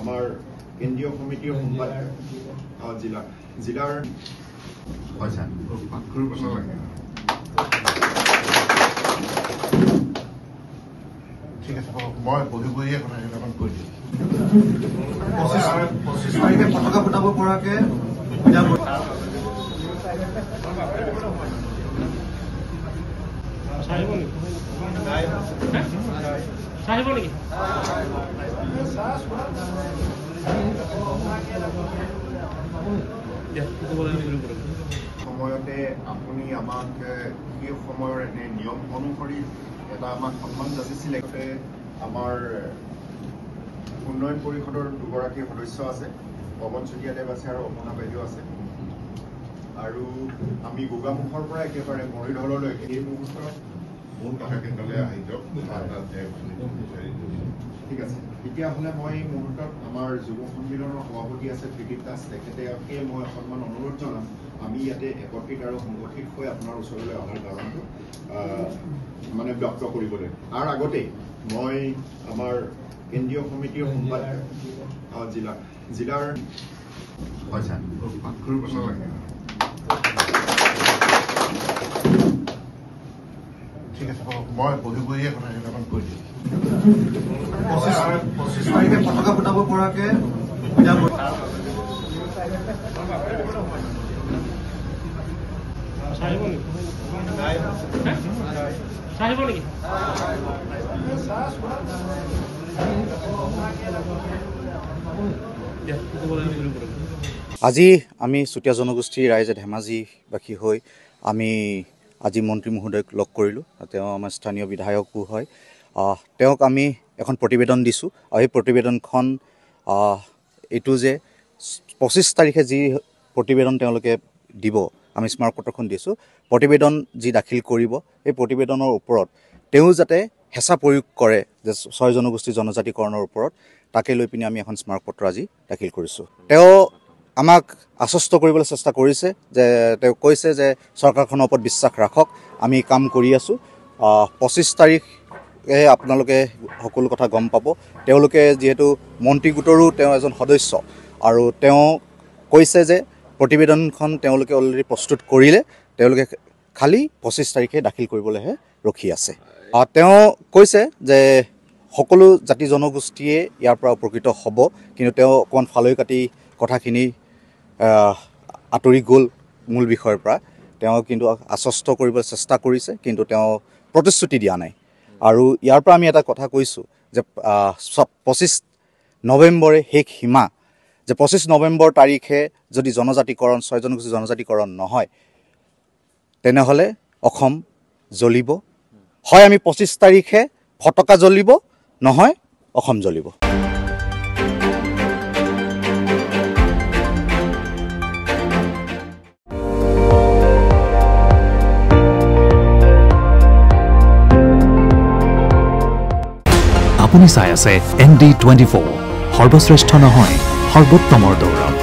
আমাৰ কেন্দ্ৰীয় কমিটিৰ সম্পাদক জিলাৰ হয় স্যাৰ ঠিক আছে মই বহিয়ে কথা কেইটামান কৈ দিম 25 তাৰিখে পতাকা ফুটাব পৰাকে সময়তে আপুনি আমাক সেই সময়ৰ এনে নিয়ম অনুসৰি এটা আমাক সন্মান যাচিছিলে আমাৰ উন্নয়ন পৰিষদৰ দুগৰাকী সদস্য আছে পৱন চুতীয়াদেৱ আছে আৰু অপনা বাইদেউ আছে আৰু আমি গোগামুখৰ পৰা একেবাৰে মৰিধললৈকে এই মুহূৰ্তত মোৰ কথা কেন্দ্ৰলৈ আহি যাওক ঠিক আছে তেতিয়াহ'লে মই এই মুহূৰ্তত আমাৰ যুৱ সন্মিলনৰ সভাপতি আছে ত্ৰিদীপ দাস তেখেতে মই অকণমান অনুৰোধ জনাম আমি ইয়াতে একত্ৰিত আৰু সংগঠিত হৈ আপোনাৰ ওচৰলৈ অহাৰ কাৰণটো মানে ব্যক্ত কৰিবলৈ তাৰ আগতে মই আমাৰ কেন্দ্ৰীয় কমিটিৰ সম্পাদক জিলাৰ হয় স্যাৰ ঠিক আছে মই বহিয়ে কথা কেইটামান কৈ দিম 25 তাৰিখে পতাকা ফুটাব পৰাকে আজি আমি চুতীয়া জনগোষ্ঠীৰ ৰাইজে ধেমাজিবাসী হৈ আমি আজি মন্ত্ৰী মহোদয়ক লগ কৰিলোঁ তেওঁ আমাৰ স্থানীয় বিধায়কো হয় তেওঁক আমি এখন প্ৰতিবেদন দিছোঁ আৰু এই প্ৰতিবেদনখন এইটো যে 25 তাৰিখে যি প্ৰতিবেদন তেওঁলোকে দিব আমি স্মাৰকপত্ৰখন দিছোঁ প্ৰতিবেদন যি দাখিল কৰিব এই প্ৰতিবেদনৰ ওপৰত তেওঁ যাতে হেঁচা প্ৰয়োগ কৰে যে 6 জনগোষ্ঠী জনজাতিকৰণৰ ওপৰত তাকে লৈ পিনে আমি এখন স্মাৰকপত্ৰ আজি দাখিল কৰিছোঁ তেওঁ আমাক আশ্বস্ত কৰিবলৈ চেষ্টা কৰিছে যে তেওঁ কৈছে যে চৰকাৰখনৰ ওপৰত বিশ্বাস ৰাখক আমি কাম কৰি আছোঁ 25 তাৰিখে আপোনালোকে সকলো কথা গম পাব তেওঁলোকে যিহেতু মন্ত্ৰী গোটৰো তেওঁ এজন সদস্য আৰু তেওঁ কৈছে যে প্ৰতিবেদনখন তেওঁলোকে অলৰেডি প্ৰস্তুত কৰিলে তেওঁলোকে খালি 25 তাৰিখে দাখিল কৰিবলৈহে ৰখি আছে তেওঁ কৈছে যে সকলো জাতি জনগোষ্ঠীয়ে ইয়াৰ পৰা উপকৃত হ'ব কিন্তু তেওঁ অকণমান ফালৈ কাটি কথাখিনি আঁতৰি গ'ল মূল বিষয়ৰ পৰা তেওঁ কিন্তু আশ্বস্ত কৰিবলৈ চেষ্টা কৰিছে কিন্তু তেওঁ প্ৰতিশ্ৰুতি দিয়া নাই আৰু ইয়াৰ পৰা আমি এটা কথা কৈছোঁ যে 25 নৱেম্বৰে শেষ সীমা যে 25 নৱেম্বৰ তাৰিখে যদি জনজাতিকৰণ 6 জনগোষ্ঠী জনজাতিকৰণ নহয় তেনেহ'লে অসম জ্বলিব হয় আমি 25 তাৰিখে ফটকা জ্বলিব নহয় অসম জ্বলিব আপুনি চাই আছে ND24 সৰ্বশ্ৰেষ্ঠ নহয় সৰ্বোত্তমৰ দৌৰ